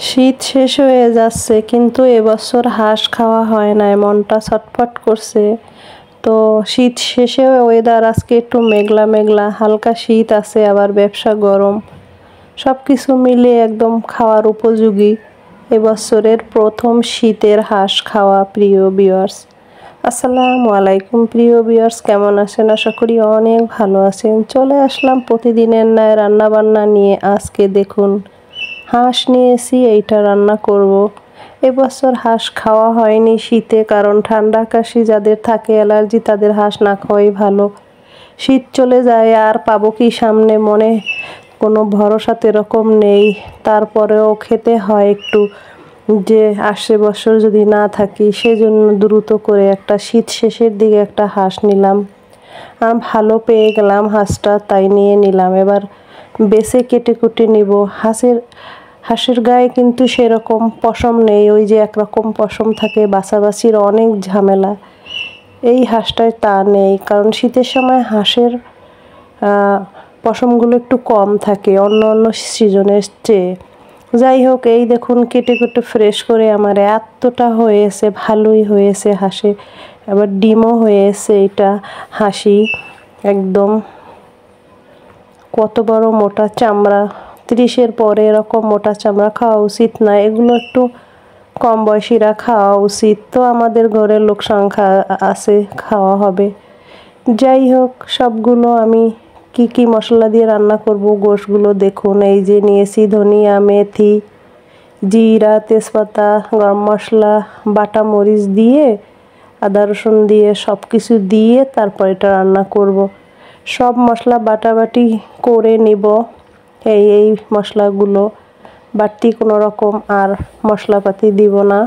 শীত শেষ হয়ে যাচ্ছে কিন্তু এবছর হাঁস খাওয়া হয় নাই, মনটা ছটফট করছে। তো শীত শেষে ওয়েদার আজকে একটু মেঘলা মেঘলা, হালকা শীত আছে আবার ব্যবসা গরম, সব কিছু মিলে একদম খাওয়ার উপযোগী এবছরের প্রথম শীতের হাঁস খাওয়া। প্রিয় ভিউয়ার্স, আসসালামু আলাইকুম। প্রিয় ভিউয়ার্স, কেমন আছেন? আশা করি অনেক ভালো আছেন। চলে আসলাম প্রতিদিনের ন্যায় রান্না বান্না নিয়ে। আজকে দেখুন হাঁস নিয়েছি, এইটা রান্না করব। এবছর হাঁস খাওয়া হয়নি শীতে, কারণ ঠান্ডা কাশি যাদের থাকে, অ্যালার্জি, তাদের হাঁস না খাওয়াই ভালো। শীত চলে যায় আর পাবো কি সামনে, মনে কোনো ভরসা এরকম নেই। তারপরেও খেতে হয় একটু, যে আসে বছর যদি না থাকি, সেজন্য দ্রুত করে একটা শীত শেষের দিকে একটা হাঁস নিলাম। আর ভালো পেয়ে গেলাম হাঁসটা, তাই নিয়ে নিলাম। এবার বেছে কেটে কুটে নিব। হাঁসের গায়ে কিন্তু সেরকম পশম নেই, ওই যে একরকম পশম থাকে, বাছাবাছির অনেক ঝামেলা। এই হাঁসটায় তা নেই, কারণ শীতের সময় হাঁসের পশমগুলো একটু কম থাকে অন্য অন্য সিজনের চেয়ে। যাই হোক, এই দেখুন কেটে কেটে ফ্রেশ করে আমার এতটা হয়েছে, ভালোই হয়েছে হাঁসে। আবার ডিমও হয়েছে। এটা হাসি একদম কত বড় মোটা চামড়া, 30-এর পরে এরকম মোটা চামড়া খাওয়া উচিত না, এগুলো একটু কম বয়সীরা খাওয়া উচিত। তো আমাদের ঘরের লোক সংখ্যা আছে, খাওয়া হবে। যাই হোক, সবগুলো আমি কি মশলা দিয়ে রান্না করব, গোশগুলো দেখুন। এই যে নিয়েছি ধনিয়া, মেথি, জিরা, তেজপাতা, গরম মশলা, বাটা মরিচ দিয়ে, আদা রসুন দিয়ে, সব কিছু দিয়ে তারপর এটা রান্না করব। সব মশলা বাটাবাটি করে নিব। এই মশলাগুলো বাড়তি কোনো রকম আর মশলাপাতি দিব না।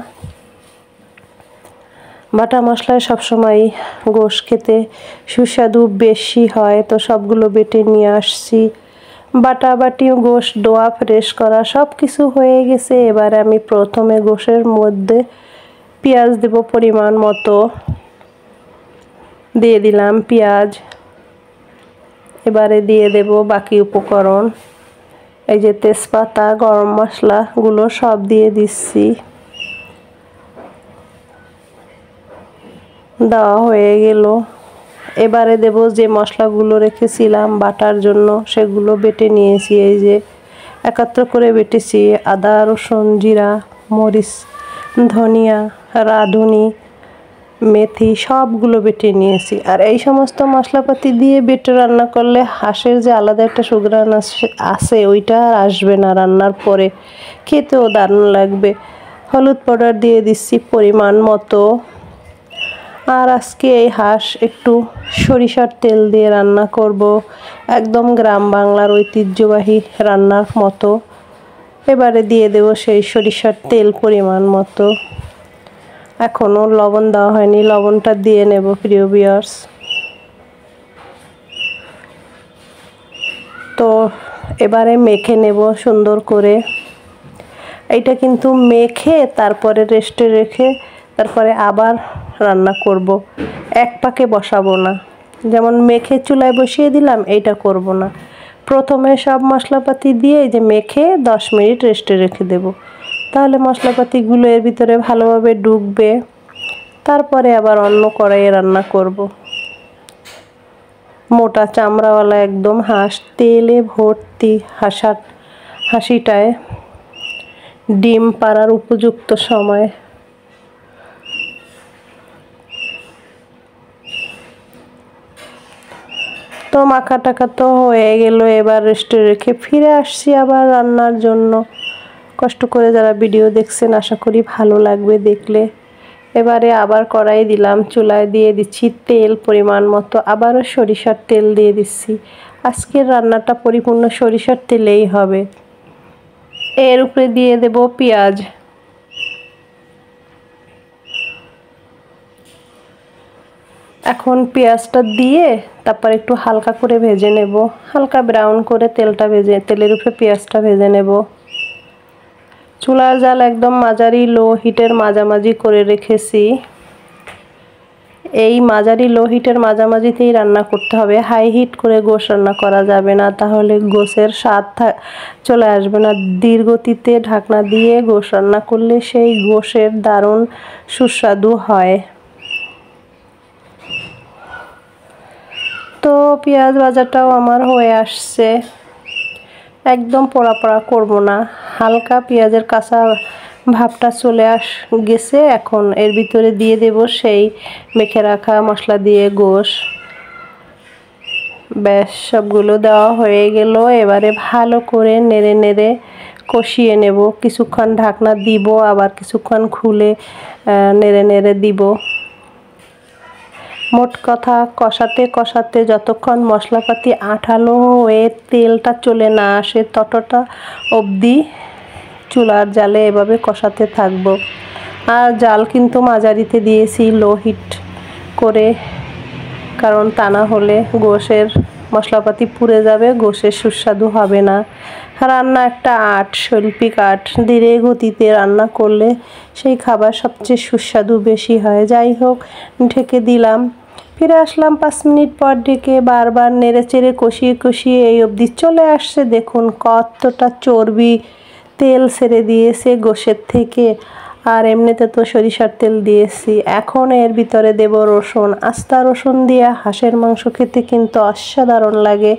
বাটা মশলায় সবসময় গোশ খেতে সুস্বাদু বেশি হয়, তো সবগুলো বেটে নিয়ে আসছি। বাটাবাটি, গোশ ধোয়া, ফ্রেশ করা সব কিছু হয়ে গেছে। এবারে আমি প্রথমে গোশের মধ্যে পেঁয়াজ দেব পরিমাণ মতো, দিয়ে দিলাম পেঁয়াজ। এবারে দিয়ে দেব বাকি উপকরণ, এই যে তেজপাতা, গরম মশলাগুলো সব দিয়ে দিচ্ছি। দেওয়া হয়ে গেল। এবারে দেব যে মশলাগুলো রেখেছিলাম বাটার জন্য, সেগুলো বেটে নিয়েছি। এই যে একত্র করে বেটেছি, আদা রসুন, জিরা, মরিচ, ধনিয়া, রাঁধুনি, মেথি, সবগুলো বেটে নিয়েছি। আর এই সমস্ত মশলাপাতি দিয়ে বেটে রান্না করলে হাঁসের যে আলাদা একটা সুঘ্রাণ আছে, ওইটা আর আসবে না রান্নার পরে, খেতেও দারুণ লাগবে। হলুদ পাউডার দিয়ে দিচ্ছি পরিমাণ মতো। আর আজকে এই হাঁস একটু সরিষার তেল দিয়ে রান্না করব, একদম গ্রাম বাংলার ঐতিহ্যবাহী রান্নার মতো। এবারে দিয়ে দেব সেই সরিষার তেল পরিমাণ মতো। এখনও লবণ দেওয়া হয়নি, লবণটা দিয়ে নেব প্রিয় ভিউয়ার্স। তো এবারে মেখে নেব সুন্দর করে। এইটা কিন্তু মেখে তারপরে রেস্টে রেখে তারপরে আবার রান্না করব, এক পাকে বসাবো না। যেমন মেখে চুলায় বসিয়ে দিলাম, এইটা করব না। প্রথমে সব মশলাপাতি দিয়ে এই যে মেখে 10 মিনিট রেস্টে রেখে দেব, তাহলে মশলাপাতিগুলো এর ভিতরে ভালোভাবে ঢুকবে। তারপরে আবার অন্য কড়াইয়ে রান্না করব। মোটা চামড়াওয়ালা একদম হাঁস, তেলে ভর্তি হাসিটায় ডিম পাড়ার উপযুক্ত সময়। তো মাখা টাকা তো হয়ে গেল। এবার রেস্টে রেখে ফিরে আসছি আবার রান্নার জন্য। কষ্ট করে যারা ভিডিও দেখছেন, আশা করি ভালো লাগবে দেখলে। এবারে আবার কড়াই দিলাম, চুলায় দিয়ে দিচ্ছি তেল পরিমাণ মতো, আবারও সরিষার তেল দিয়ে দিচ্ছি। আজকের রান্নাটা পরিপূর্ণ সরিষার তেলেই হবে। এর উপরে দিয়ে দেব পেঁয়াজ। এখন পেঁয়াজটা দিয়ে তারপর একটু হালকা করে ভেজে নেব, হালকা ব্রাউন করে তেলের উপরে পেঁয়াজটা ভেজে নেব। চুলার জাল একদম মাঝারি লো হিটের মাঝামাঝি করে রেখেছি। এই মাঝারি লো হিটের মাঝামাঝিতেই রান্না করতে হবে, হাই হিট করে গোশ রান্না করা যাবে না, তাহলে গোশের স্বাদ চলে আসবে না। ধীর গতিতে ঢাকনা দিয়ে গোশ রান্না করলে সেই গোশের দারুণ সুস্বাদু হয়। তো পেঁয়াজ ভাজাটাও আমার হয়ে আসছে, একদম পোড়া পোড়া করবো না, হালকা পেঁয়াজের কাঁচা ভাবটা চলে গেছে। এখন এর ভিতরে দিয়ে দেব সেই মেখে রাখা মশলা দিয়ে গোশ। ব্যাস, সবগুলো দেওয়া হয়ে গেল। এবারে ভালো করে নেড়ে নেড়ে কষিয়ে নেব। কিছুক্ষণ ঢাকনা দিব, আবার কিছুক্ষণ খুলে নেড়ে নেড়ে দিব। মোট কথা কষাতে কষাতে যতক্ষণ মশলাপাতি আঠালো হয়ে তেলটা চলে না আসে ততটা অবধি চুলার জালে এভাবে কষাতে থাকবো। আর জাল কিন্তু মাঝারিতে দিয়েছি, লো হিট করে, কারণ তা না হলে গোশের মশলাপাতি পুড়ে যাবে, গোশের সুস্বাদু হবে না। রান্না একটা আর্ট, শৈল্পিক আর্ট। ধীরে গতিতে রান্না করলে সেই খাবার সবচেয়ে সুস্বাদু বেশি হয়। যাই হোক, ঢেকে দিলাম, ফিরে আসলাম 5 মিনিট পর। ঢেকে বারবার নেড়ে চেড়ে কষিয়ে কষিয়ে এই অবধি চলে আসছে। দেখুন কতটা চর্বি তেল ছেড়ে দিয়েছে গোশের থেকে, আর এমনিতে তো সরিষার তেল দিয়েছি। এখন এর ভিতরে দেব রসুন। আস্তা রসুন দিয়ে হাঁসের মাংস খেতে কিন্তু অসাধারণ লাগে।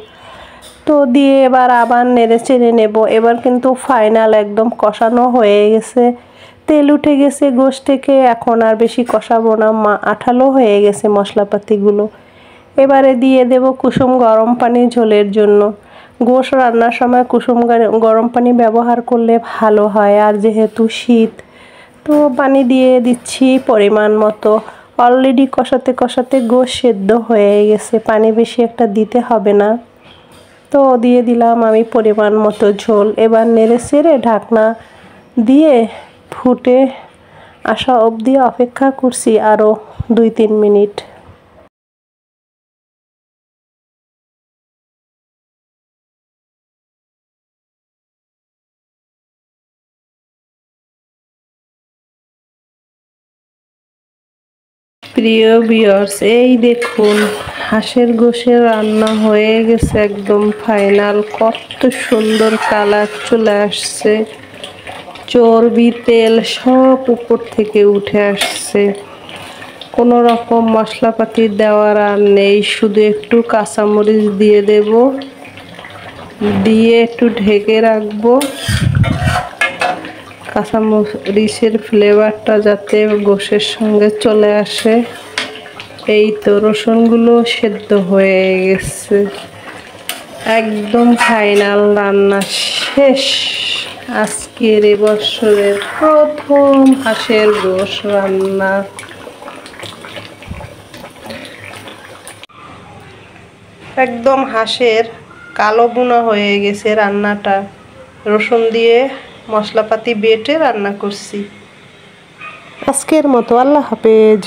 তো দিয়ে এবার আবার নেড়ে চেড়ে নেব। এবার কিন্তু ফাইনাল একদম কষানো হয়ে গেছে, তেল উঠে গেছে গোশ থেকে। এখন আর বেশি কষাবো না, আঠালো হয়ে গেছে মশলাপাতিগুলো। এবারে দিয়ে দেব কুসুম গরম পানি ঝোলের জন্য। গোশ রান্নার সময় কুসুম গরম পানি ব্যবহার করলে ভালো হয়, আর যেহেতু শীত তো পানি দিয়ে দিচ্ছি পরিমাণ মতো। অলরেডি কষাতে কষাতে গোশ সেদ্ধ হয়ে গেছে, পানি বেশি একটা দিতে হবে না। তো দিয়ে দিলাম আমি পরিমাণ মতো ঝোল। এবার নেড়ে চেড়ে ঢাকনা দিয়ে ফুটে আসা অবধি অপেক্ষা করছি আরও 2-3 মিনিট। প্রিয় ভিউয়ার্স, এই দেখুন হাঁসের গোশের রান্না হয়ে গেছে, একদম ফাইনাল। কত সুন্দর কালার চলে আসছে, চর্বি তেল সব উপর থেকে উঠে আসছে। কোনো রকম মশলাপাতি দেওয়ার আর নেই, শুধু একটু কাঁচামরিচ দিয়ে দেব, দিয়ে একটু ঢেকে রাখবো। কাঁচামরিচের ফ্লেভারটা যাতে গোশের সঙ্গে চলে আসে। এই তো রসুনগুলো সেদ্ধ হয়ে গেছে, একদম ফাইনাল রান্না শেষ। আজকের এবছরের প্রথম হাঁসের গোশ রান্না। একদম হাঁসের কালো বুনা হয়ে গেছে রান্নাটা, রসুন দিয়ে মশলাপাতি বেটে রান্না করছি। আজকের মতো আল্লাহ হাফেজ।